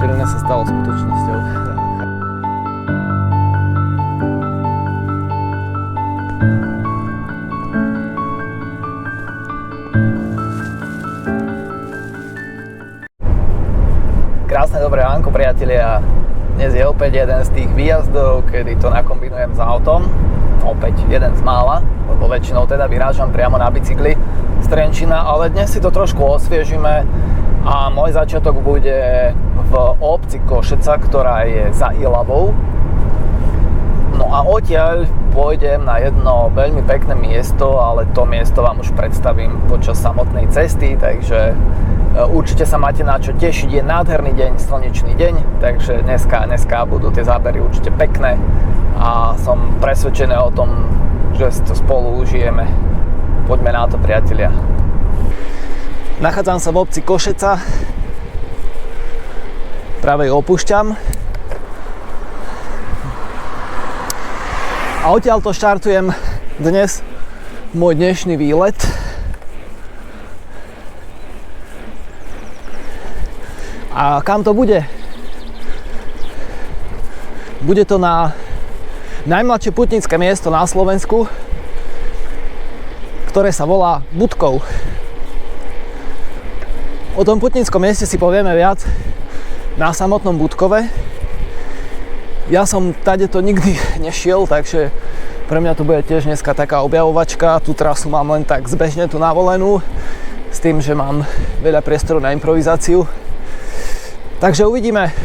Včerajšie sa stalo skutočnosťou. Krásne dobré ránko, priatelia. Dnes je opäť jeden z tých výjazdov, kedy to nakombinujem s autom. Opäť jeden z mála, lebo väčšinou teda vyrážam priamo na bicykli z Trenčína, ale dnes si to trošku osviežime a môj začiatok bude v obci Košeca, ktorá je za Ilavou. No a odtiaľ pôjdem na jedno veľmi pekné miesto, ale to miesto vám už predstavím počas samotnej cesty, takže určite sa máte na čo tešiť. Je nádherný deň, slnečný deň, takže dneska budú tie zábery určite pekné a som presvedčený o tom, že si to spolu užijeme. Poďme na to, priatelia. Nachádzam sa v obci Košeca, práve ju opúšťam a odtiaľto štartujem dnes môj dnešný výlet. A kam to bude? Bude to na najmladšie putnické miesto na Slovensku, ktoré sa volá Budkov. O tom putnickom mieste si povieme viac na samotnom Budkove. Ja som tadeto nikdy nešiel, takže pre mňa to bude tiež dneska taká objavovačka. Tú trasu mám len tak zbežne tu navolenú, s tým, že mám veľa priestoru na improvizáciu. Takže uvidíme,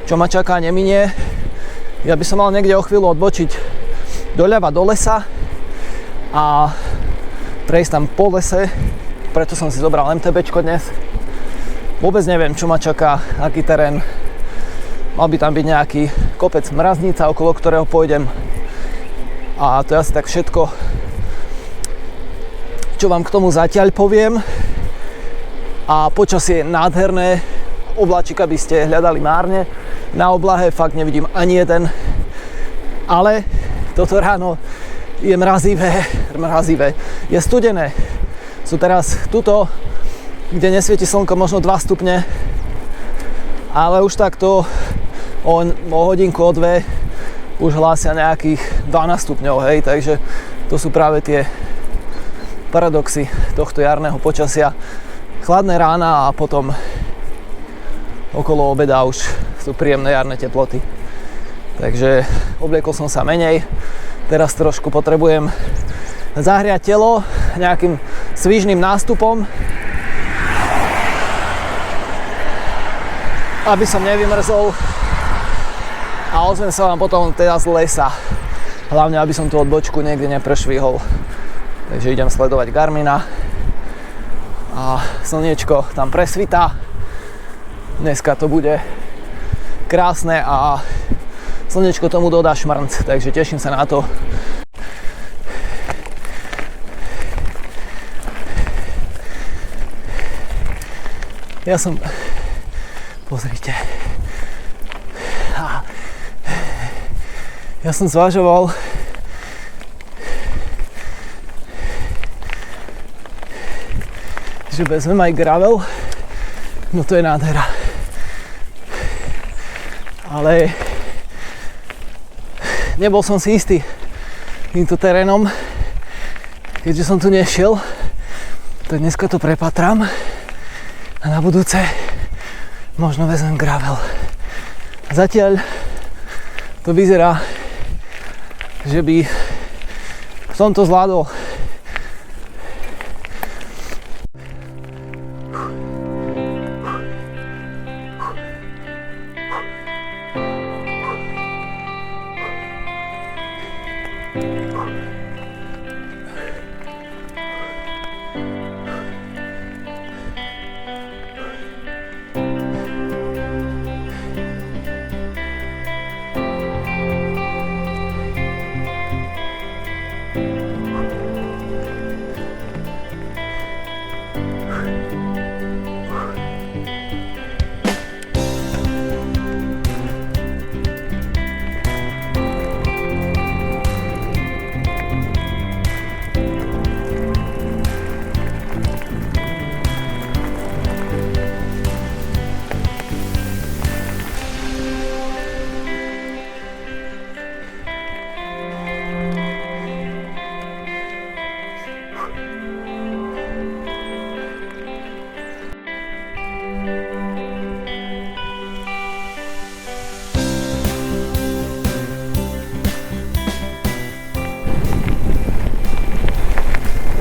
čo ma čaká, neminie. Ja by som mal niekde o chvíľu odbočiť doľava do lesa a prejsť tam po lese, preto som si zobral MTBčko dnes. Vôbec neviem, čo ma čaká, aký terén. Mal by tam byť nejaký kopec Mraznica, okolo ktorého pôjdem. A to je asi tak všetko, čo vám k tomu zatiaľ poviem. A počasie je nádherné. Obláčika by ste hľadali márne. Na oblahe fakt nevidím ani jeden. Ale toto ráno je mrazivé. Je studené. Sú teraz tuto, kde nesvieti slnko, možno 2 stupne. Ale už takto o hodinku, o 2 už hlásia nejakých 12 stupňov, hej. Takže to sú práve tie paradoxy tohto jarného počasia. Chladné rána a potom okolo obeda už sú príjemné jarné teploty. Takže obliekol som sa menej. Teraz trošku potrebujem zahriať telo nejakým svižným nástupom, aby som nevymrzol a ozvem sa vám potom teda z lesa. Hlavne, aby som tú odbočku niekde neprešvihol. Takže idem sledovať Garmina a slniečko tam presvitá. Dneska to bude krásne a slnečko tomu dodá šmrnc, takže teším sa na to. Pozrite. Ja som zvažoval, že vezmem aj gravel, no to je nádhera. Ale nebol som si istý týmto terénom, keďže som tu nešiel, tak dneska to prepatram a na budúce možno vezmem gravel. Zatiaľ to vyzerá, že by som to zvládol.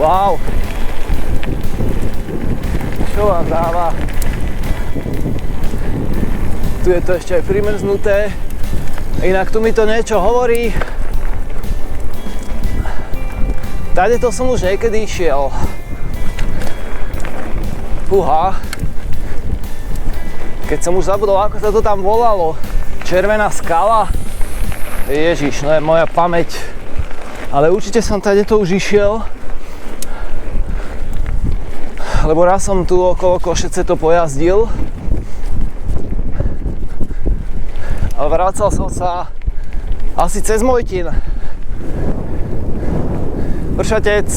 Wow. Čo vám dáva? Tu je to ešte aj primrznuté. Inak tu mi to niečo hovorí. Tade to som už niekedy išiel. Fúha. Keď som už zabudol, ako sa to tam volalo. Červená skala. Ježiš, no je moja pamäť. Ale určite som tade to už išiel. Lebo raz som tu okolo Košece to pojazdil. Ale vracal som sa asi cez Mojtin. Vršatec.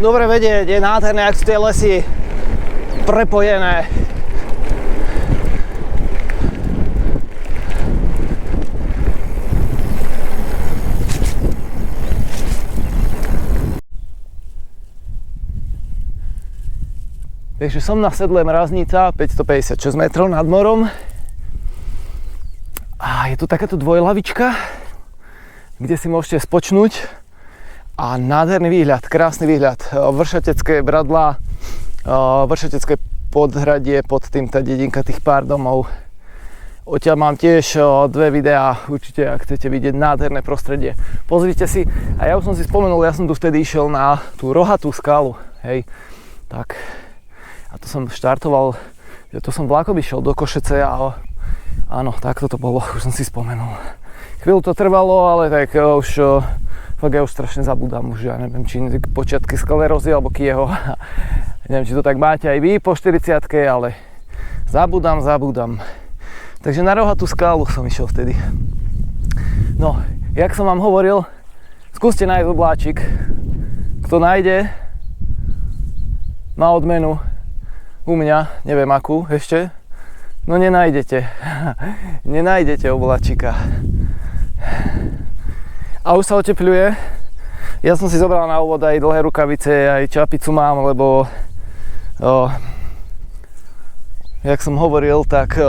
Dobre vedieť, je nádherné, ak sú tie lesy prepojené. Takže som na sedle Mraznica, 556 metrov nad morom. A je tu takáto dvojlavička, kde si môžete spočnúť. A nádherný výhľad, krásny výhľad. Vršatecké bradlá, Vršatecké podhradie, pod tým tá dedinka tých pár domov. Odtiaľ mám tiež dve videá, určite ak chcete vidieť nádherné prostredie. Pozrite si, a ja už som si spomenul, ja som tu vtedy išiel na tú rohatú skalu, hej. Tak. A to som štartoval, to som vlakom išiel do Košece a áno, takto to bolo, už som si spomenul. Chvíľu to trvalo, ale tak už fakt ja už strašne zabudám, už ja neviem, či počiatky sklerózy alebo kieho. Neviem, či to tak máte aj vy po 40-ke, ale zabudám. Takže na rohatú skálu som išiel vtedy. No, jak som vám hovoril, skúste nájsť obláčik. Kto nájde, má odmenu. U mňa, neviem akú ešte, no nenájdete. Nenájdete obláčika. A už sa otepľuje. Ja som si zobral na úvod aj dlhé rukavice, aj čapicu mám, lebo jak som hovoril, tak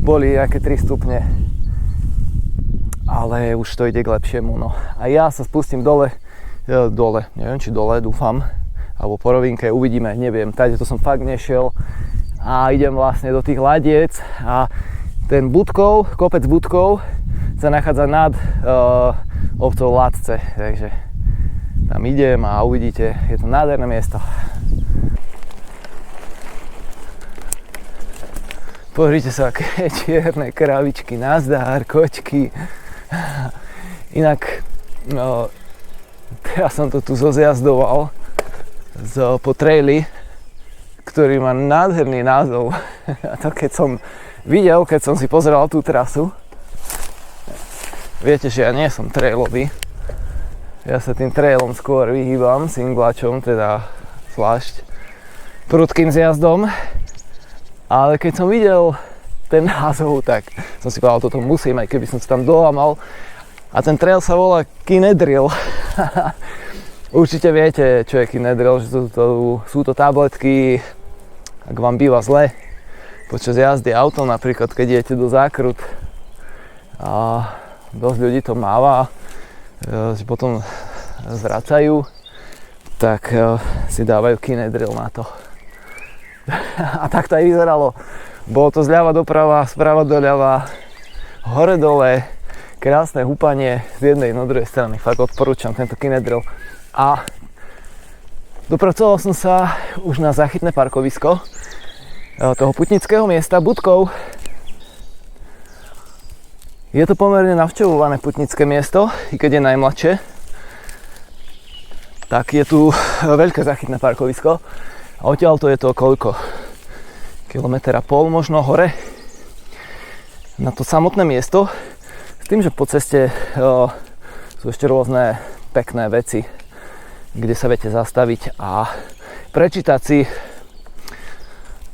boli nejaké 3 stupne. Ale už to ide k lepšiemu, no. A ja sa spustím dole, neviem či dole, dúfam, alebo po rovinke, uvidíme, neviem, tady to som fakt nešiel a idem vlastne do tých Ladiec a ten Budkov, kopec Budkov sa nachádza nad obcov Ladce, takže tam idem a uvidíte, je to nádherné miesto. Pozrite sa, aké čierne kravičky, nazdár, kočky. Inak, teraz som to tu zozjazdoval po traili, ktorý má nádherný názov. A to keď som videl, keď som si pozeral tú trasu, viete, že ja nie som trailový. Ja sa tým trailom skôr vyhýbam, singlačom, teda zvlášť prudkým zjazdom. Ale keď som videl ten názov, tak som si povedal, toto musím, aj keby som sa tam dolamal. A ten trail sa volá Kinedrill. Určite viete, čo je Kinedrill, že sú to tabletky, ak vám býva zle počas jazdy autom, napríklad keď idete do zákrut a dosť ľudí to máva, že potom zvracajú, tak si dávajú Kinedrill na to. A tak to aj vyzeralo. Bolo to zľava doprava, sprava doľava, hore dole, krásne húpanie z jednej na druhej strany. Fakt odporúčam tento Kinedrill. A dopracoval som sa už na záchytné parkovisko toho putnického miesta Budkov. Je to pomerne navštevované putnické miesto, i keď je najmladšie. Tak je tu veľké záchytné parkovisko. A odtiaľto je to koľko? 1,5 kilometra možno hore. Na to samotné miesto. S tým, že po ceste sú ešte rôzne pekné veci, kde sa viete zastaviť a prečítať si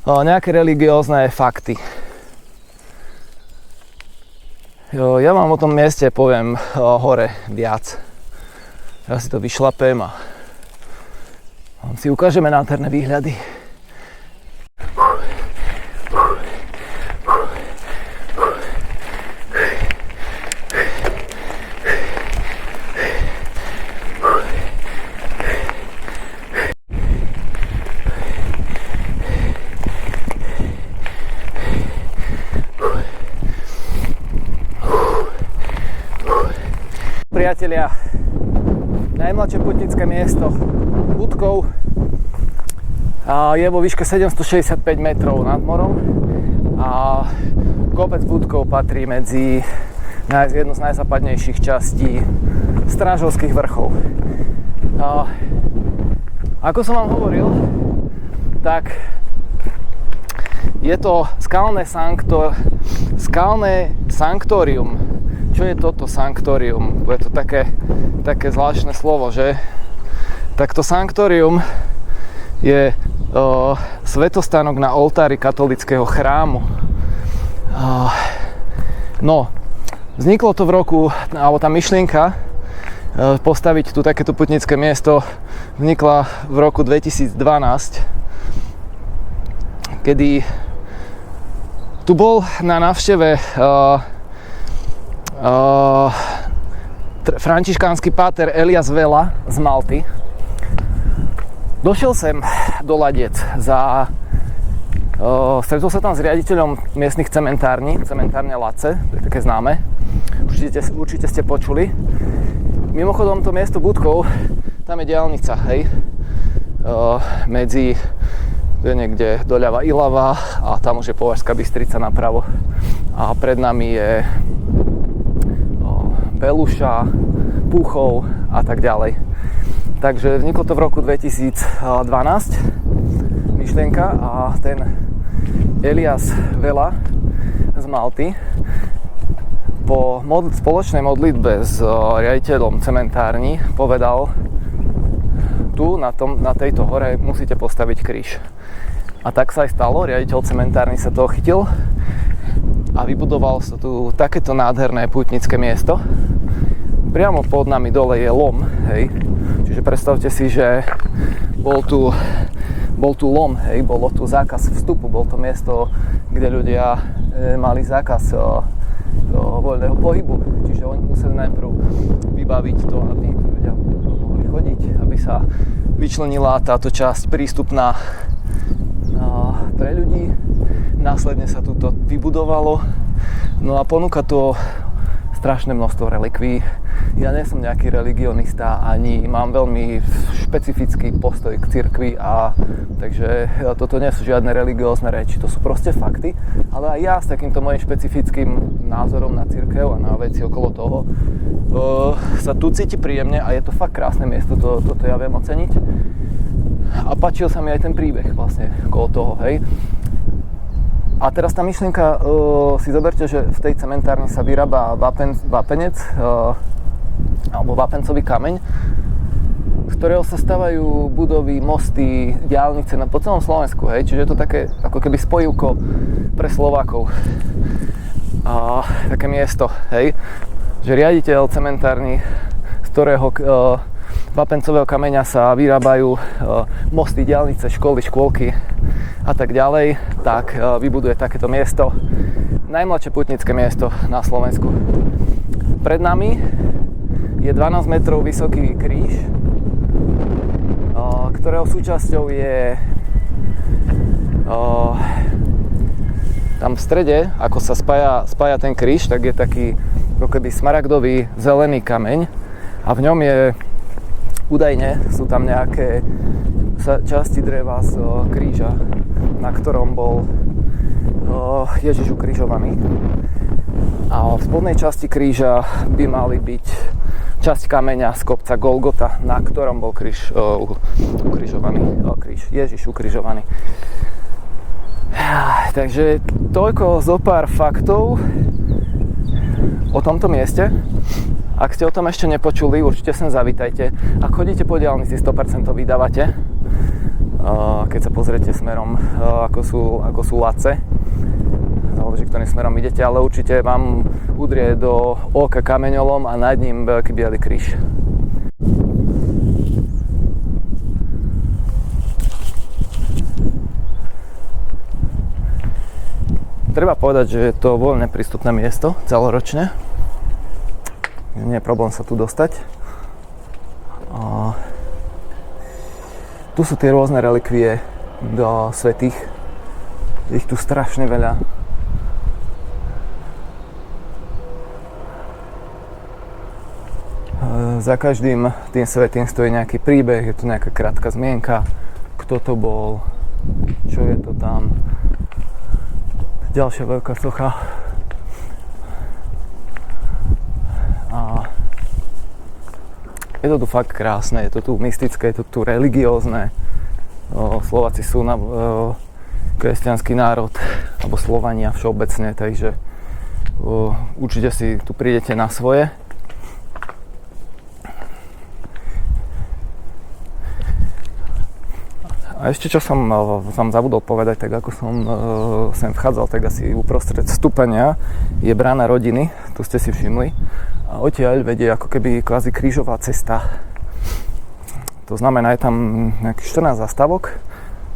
nejaké religiózne fakty. Ja vám o tom mieste poviem hore viac. Ja si to vyšlapem a si ukážeme nádherné výhľady. priatelia, najmladšie putnické miesto Budkov je vo výške 765 metrov nad morom a kopec Budkov patrí medzi jednu z najzápadnejších častí Strážovských vrchov. Ako som vám hovoril, tak je to skalné sanktórium. Čo je toto sanktórium? Je to také zvláštne slovo, že? Tak to sanktórium je svätostánok na oltári katolického chrámu. Vzniklo to alebo tá myšlienka postaviť tu takéto putnické miesto vznikla v roku 2012, kedy tu bol na návšteve františkánsky páter Elias Vela z Malty. Došiel sem do Ladiec stretol sa tam s riaditeľom miestnych cementárne Lace, to je také známe, určite ste počuli. Mimochodom to miesto Budkov, tam je diaľnica, hej, medzi to je niekde doľava Ilava a tam už je Považská Bystrica napravo a pred nami je Beluša, Púchov a tak ďalej. Takže vzniklo to v roku 2012 myšlienka a ten Elias Vela z Malty po spoločnej modlitbe s riaditeľom cementárni povedal: tu na tejto hore musíte postaviť kríž. A tak sa aj stalo, riaditeľ cementárny sa toho chytil a vybudoval sa tu takéto nádherné pútnické miesto. Priamo pod nami dole je lom, hej. Čiže predstavte si, že bol tu lom, hej, bolo tu zákaz vstupu, bol to miesto, kde ľudia mali zákaz voľného pohybu. Čiže oni museli najprv vybaviť to, aby ľudia mohli chodiť, aby sa vyčlenila táto časť prístupná pre ľudí. Následne sa tu to vybudovalo. No a ponúka to strašné množstvo relikví. Ja nie som nejaký religionista, ani mám veľmi špecifický postoj k cirkvi takže toto nie sú žiadne religiózne reči, to sú proste fakty, ale aj ja s takýmto mojím špecifickým názorom na cirkev a na veci okolo toho sa tu cíti príjemne a je to fakt krásne miesto, toto ja viem oceniť. A páčil sa mi aj ten príbeh vlastne okolo toho, hej. A teraz tá myšlienka, si zoberte, že v tej cementárni sa vyrába vápenec, alebo vápencový kameň, z ktorého sa stavajú budovy, mosty, diaľnice po celom Slovensku, hej. Čiže je to také ako keby spojivko pre Slovákov. Také miesto, hej. Že riaditeľ cementárny, z ktorého vápencového kameňa sa vyrábajú mosty, diaľnice, školy, škôlky a tak ďalej, tak vybuduje takéto miesto. Najmladšie putnické miesto na Slovensku. Pred nami je 12 metrov vysoký kríž, ktorého súčasťou je tam v strede, ako sa spája ten kríž, tak je taký ako keby smaragdový zelený kameň a v ňom je údajne sú tam nejaké časti dreva z kríža, na ktorom bol Ježiš ukrižovaný. A v spodnej časti kríža by mali byť časť kameňa z kopca Golgota, na ktorom bol ukrižovaný Ježiš ukrižovaný. Takže toľko zo pár faktov o tomto mieste. Ak ste o tom ešte nepočuli, určite sem zavítajte. Ak chodíte po diaľnici, 100% to vydávate. Keď sa pozriete smerom, ako sú Lace. Záleží, ktorým smerom idete, ale určite vám udrie do oka kameňolom a nad ním veľký biely kríž. Treba povedať, že je to voľne prístupné miesto celoročne. Nie je problém sa tu dostať. Tu sú tie rôzne relikvie do svätých. Je ich tu strašne veľa. Za každým tým svätým stojí nejaký príbeh, je tu nejaká krátka zmienka, kto to bol, čo je to tam. Ďalšia veľká socha. A je to tu fakt krásne, je to tu mystické, je to tu religiózne. Slováci sú kresťanský národ, alebo Slovania všeobecne, takže určite si tu prídete na svoje. A ešte čo som zabudol povedať, tak ako som sem vchádzal, tak asi uprostred stupenia je brána rodiny, tu ste si všimli. A odtiaľ vedie ako keby kvázi krížová cesta. To znamená, je tam nejakých 14 zastávok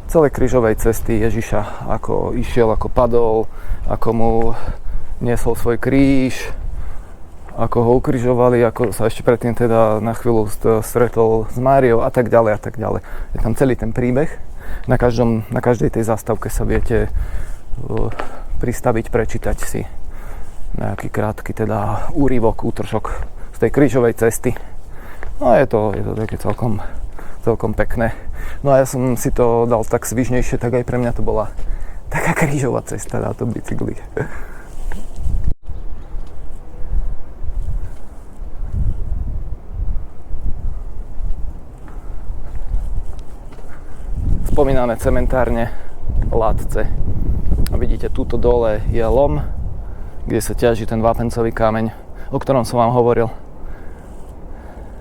celej krížovej cesty Ježiša, ako išiel, ako padol, ako mu niesol svoj kríž, ako ho ukrižovali, ako sa ešte predtým teda na chvíľu stretol s Máriou a tak ďalej a tak ďalej. Je tam celý ten príbeh. Na každej tej zastávke sa viete pristaviť, prečítať si nejaký krátky teda úryvok, útržok z tej krížovej cesty. No je to také celkom pekné. No a ja som si to dal tak svižnejšie, tak aj pre mňa to bola taká krížová cesta na tom bicykli. Spomínané cementárne Látce. A vidíte, túto dole je lom, kde sa ťaží ten vápencový kameň, o ktorom som vám hovoril.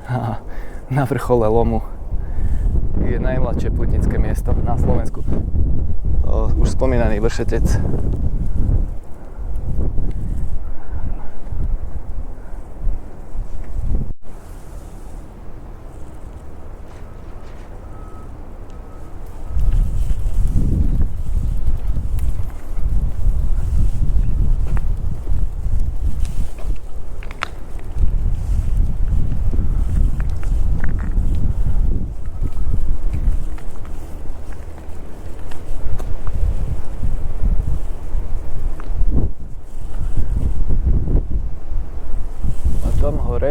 A na vrchole lomu je najmladšie putnické miesto na Slovensku. Už spomínaný Vršetec.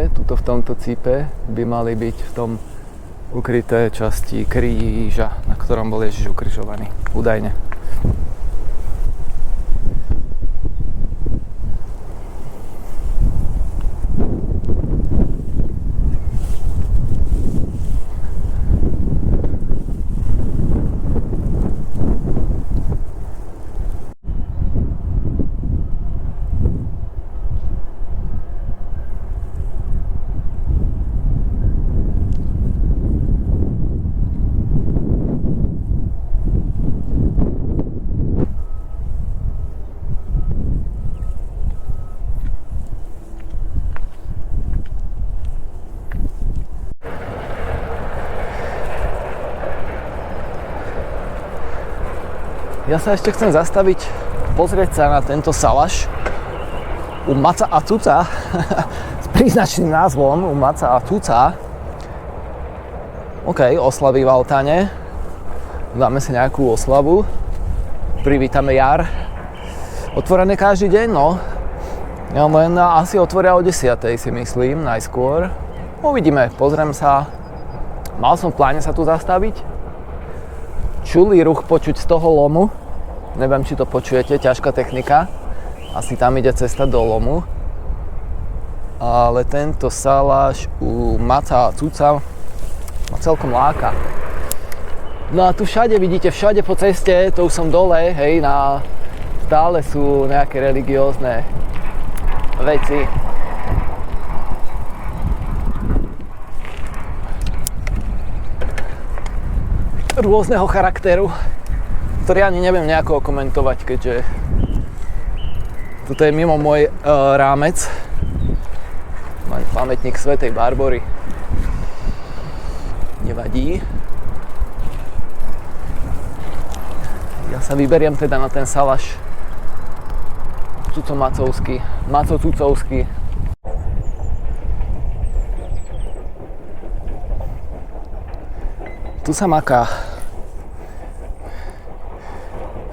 Tuto v tomto cípe by mali byť v tom ukryté časti kríža, na ktorom bol Ježiš ukrižovaný, údajne. Ja sa ešte chcem zastaviť, pozrieť sa na tento salaš u Maca a Cuca s príznačným názvom u Maca a Cuca. OK, oslavy v Altane. Dáme si nejakú oslavu. Privítame jar. Otvorené každý deň, no. Ja len asi otvoria o 10:00 si myslím, najskôr. Uvidíme, pozriem sa. Mal som v pláne sa tu zastaviť. Čulý ruch počuť z toho lomu. Neviem, či to počujete, ťažká technika. Asi tam ide cesta do lomu. Ale tento saláš u Maca a Cuca ma celkom láka. No a tu všade, vidíte, všade po ceste, to už som dole, hej, stále sú nejaké religiózne veci. Rôzneho charakteru, ktorý ani neviem nejako komentovať, keďže toto je mimo môj rámec. Mám pamätník svätej Barbory. Nevadí. Ja sa vyberiem teda na ten salaš Cuco-Macovský, Maco-Cucovský. Tu sa maká.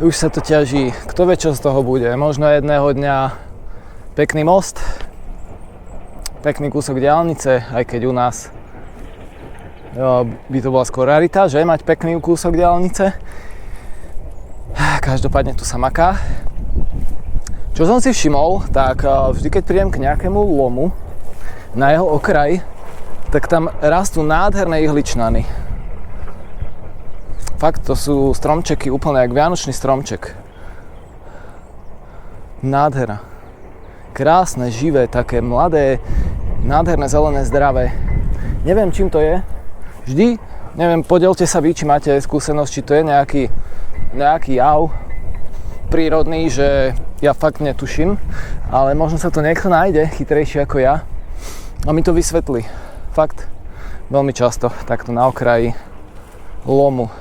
Už sa to ťaží. Kto vie, čo z toho bude? Možno jedného dňa pekný most, pekný kúsok diaľnice, aj keď u nás by to bola skôr rarita, že mať pekný kúsok diaľnice. Každopádne tu sa maká. Čo som si všimol, tak vždy keď prídem k nejakému lomu na jeho okraj, tak tam rastú nádherné ihličnany. Fakt, to sú stromčeky úplne jak vianočný stromček. Nádhera. Krásne, živé, také mladé, nádherné, zelené, zdravé. Neviem, čím to je. Vždy, neviem, podielte sa vy, či máte skúsenosť, či to je nejaký jav prírodný, že ja fakt netuším, ale možno sa to niekto nájde, chytrejší ako ja, a mi to vysvetlí. Fakt, veľmi často, takto na okraji lomu.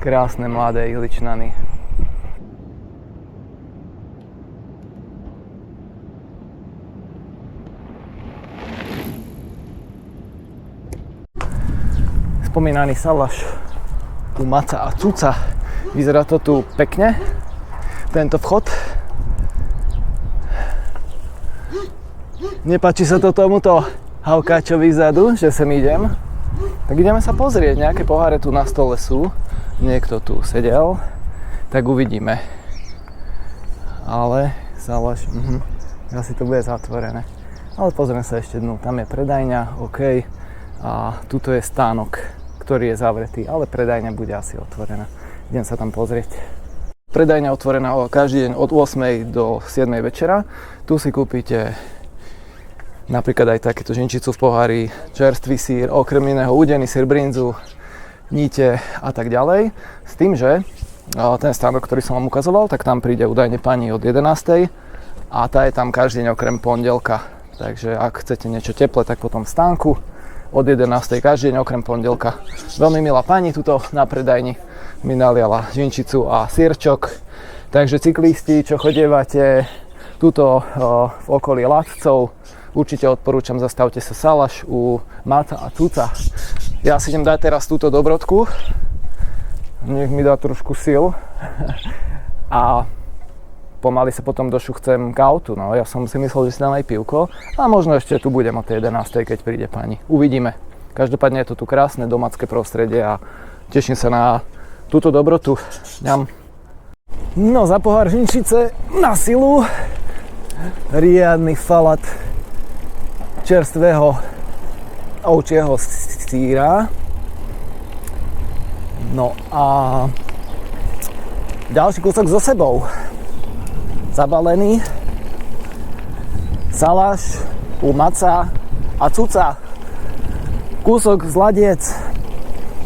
Krásne mladé ihličnany. Spomínaný salaš u Maca a Cuca. Vyzerá to tu pekne, tento vchod. Nepáči sa to tomuto haukáčovi vzadu, že sem idem. Tak ideme sa pozrieť, nejaké poháre tu na stole sú. Niekto tu sedel, tak uvidíme. Ale salaš, asi to bude zatvorené. Ale pozrieme sa ešte dnu, tam je predajňa, OK. A tuto je stánok, ktorý je zavretý, ale predajňa bude asi otvorená. Idem sa tam pozrieť. Predajňa otvorená každý deň od 8 do 7 večera. Tu si kúpite napríklad aj takéto žinčicu v pohári, čerstvý sír, okrem iného údený sír, brinzu, níte a tak ďalej. S tým, že ten stánok, ktorý som vám ukazoval, tak tam príde údajne pani od 11. a tá je tam každý deň okrem pondelka. Takže ak chcete niečo teplé, tak potom v stánku od 11. každý deň okrem pondelka. Veľmi milá pani tuto na predajni mi naliala žinčicu a sírčok. Takže cyklisti, čo chodievate tuto v okolí Latcov, určite odporúčam, zastavte sa salaš u Maca a Cuca. Ja si idem dať teraz túto dobrodku. Nech mi dá trošku sil. A pomaly sa potom došuchcem k autu. No, ja som si myslel, že si dám aj pivko. A možno ešte tu budem o tej 11. keď príde pani. Uvidíme. Každopádne je to tu krásne domácké prostredie a teším sa na túto dobrotu. Ďam. No, za pohár žinčice na silu. Riadny falat čerstvého ovčieho síra. No a ďalší kúsok so sebou. Zabalený salaš u Maca a Cuca. Kúsok z Ladiec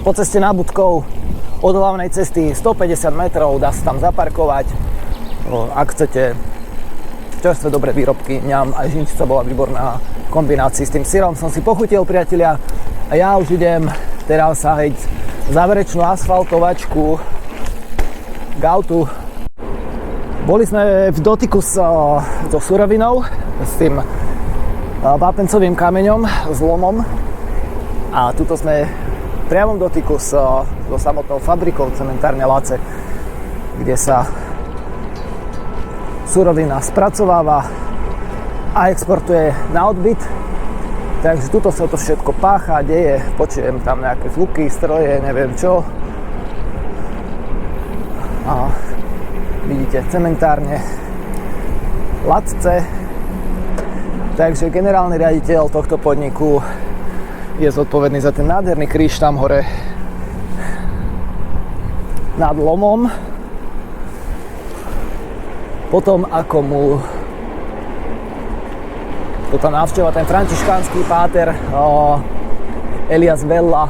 po ceste na Budkov od hlavnej cesty 150 metrov, dá sa tam zaparkovať. Ak chcete čerstvé dobré výrobky, ňam, aj žinčica bola výborná v kombinácii s tým syrom. Som si pochutil, priatelia, a ja už idem teraz saheť záverečnú asfaltovačku k autu. Boli sme v dotyku so surovinou, s tým vápencovým kameňom, s lomom, a tuto sme v priamom dotyku so samotnou fabrikou cementárne Lace, kde sa surovina spracováva a exportuje na odbyt. Takže tuto sa to všetko pácha, deje, počujem tam nejaké zvuky, stroje, neviem čo. A vidíte, cementárne Latce. Takže generálny riaditeľ tohto podniku je zodpovedný za ten nádherný kríž tam hore nad lomom. Potom ako mu toto návšteva ten františkánsky páter Elias Vella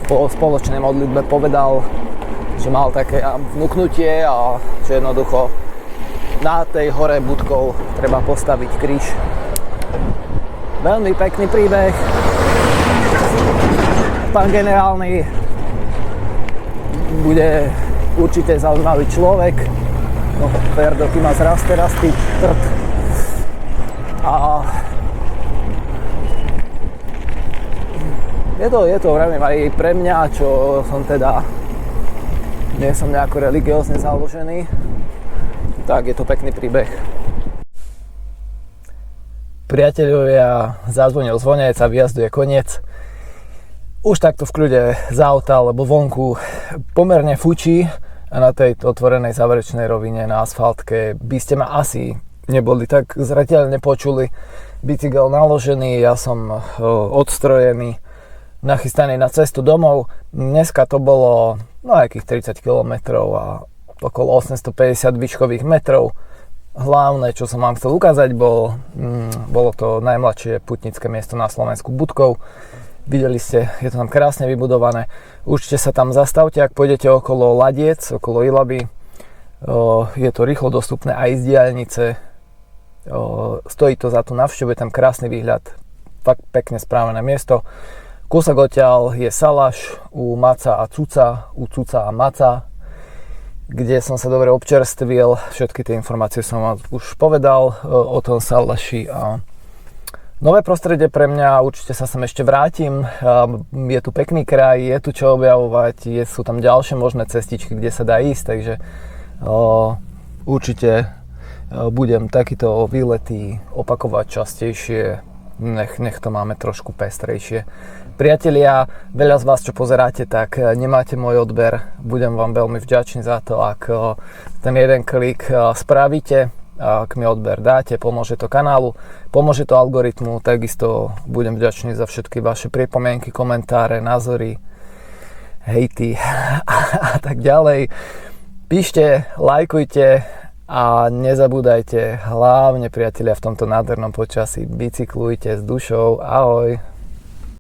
po spoločnej modlitbe povedal, že mal také vnuknutie a že jednoducho na tej hore Budkov treba postaviť kríž. Veľmi pekný príbeh. Pán generálny bude určite zaujímavý človek. No, Ferdo, ty ma zraz teraz, ty trd. A je to vravím aj pre mňa, čo som teda nie som nejako religiózne založený, tak je to pekný príbeh. priateľovia, zazvonil zvonec a výjazdu je koniec. Už takto v kľude z auta, lebo vonku pomerne fučí a na tejto otvorenej záverečnej rovine na asfaltke by ste ma asi neboli tak zreteľne počuli. Bicykel naložený, ja som odstrojený, nachystaný na cestu domov. Dneska to bolo nejakých 30 km a okolo 850 výškových metrov. Hlavné, čo som vám chcel ukázať, bolo to najmladšie putnické miesto na Slovensku Budkov. Videli ste, je to tam krásne vybudované. Určite sa tam zastavte, ak pôjdete okolo Ladiec, okolo Ilaby. Je to rýchlo dostupné aj z diaľnice. Stojí to za tú návštevu, je tam krásny výhľad. Fakt pekne správené miesto. Kúsok odtiaľ je Salaš u Maca a Cuca, u Cuca a Maca, kde som sa dobre občerstvil. Všetky tie informácie som vám už povedal o tom Salaši. Nové prostredie pre mňa, určite sa sem ešte vrátim. Je tu pekný kraj, je tu čo objavovať, sú tam ďalšie možné cestičky, kde sa dá ísť, takže určite budem takýto výlety opakovať častejšie. Nech to máme trošku pestrejšie. Priatelia, veľa z vás, čo pozeráte, tak nemáte môj odber. Budem vám veľmi vďačný za to, ak ten jeden klik spravíte, ak mi odber dáte, pomôže to kanálu, pomôže to algoritmu, takisto budem vďačný za všetky vaše pripomienky, komentáre, názory, hejty a tak ďalej. Píšte, lajkujte a nezabúdajte, hlavne priatelia v tomto nádhernom počasí, bicyklujte s dušou. Ahoj!